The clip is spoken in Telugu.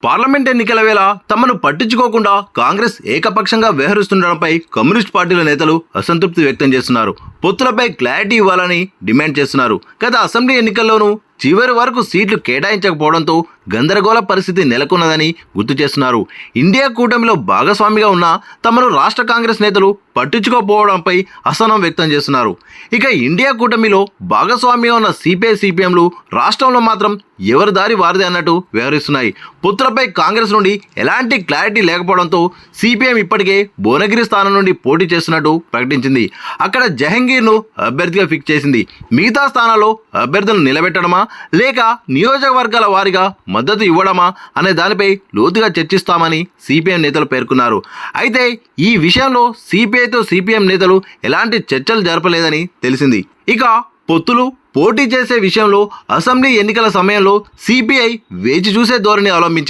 పార్లమెంట్ ఎన్నికల వేళ తమను పట్టించుకోకుండా కాంగ్రెస్ ఏకపక్షంగా వ్యవహరిస్తుండడంపై కమ్యూనిస్ట్ పార్టీల నేతలు అసంతృప్తి వ్యక్తం చేస్తున్నారు. పొత్తులపై క్లారిటీ ఇవ్వాలని డిమాండ్ చేస్తున్నారు. గత అసెంబ్లీ ఎన్నికల్లోనూ చివరి వరకు సీట్లు కేటాయించకపోవడంతో గందరగోళ పరిస్థితి నెలకొన్నదని గుర్తు చేస్తున్నారు. ఇండియా కూటమిలో భాగస్వామిగా ఉన్న తమను రాష్ట్ర కాంగ్రెస్ నేతలు పట్టించుకోకపోవడంపై అసహనం వ్యక్తం చేస్తున్నారు. ఇక ఇండియా కూటమిలో భాగస్వామిగా ఉన్న సిపిఐ సిపిఎంలు రాష్ట్రంలో మాత్రం ఎవరి దారి వారిదే అన్నట్టు వ్యవహరిస్తున్నాయి. పొత్తులపై కాంగ్రెస్ నుండి ఎలాంటి క్లారిటీ లేకపోవడంతో సిపిఎం ఇప్పటికే భువనగిరి స్థానం నుండి పోటీ చేస్తున్నట్టు ప్రకటించింది. అక్కడ జహంగీర్ను అభ్యర్థిగా ఫిక్స్ చేసింది. మిగతా స్థానాల్లో అభ్యర్థులను నిలబెట్టడమా లేక నియోజకవర్గాల వారీగా మద్దతు ఇవ్వడమా అనే దానిపై లోతుగా చర్చిస్తామని సిపిఎం నేతలు పేర్కొన్నారు. అయితే ఈ విషయంలో సిపిఐతో సిపిఎం నేతలు ఎలాంటి చర్చలు జరపలేదని తెలిసింది. ఇక పొత్తులు పోటీ చేసే విషయంలో అసెంబ్లీ ఎన్నికల సమయంలో సిపిఐ వేచి చూసే ధోరణి అవలంబించింది.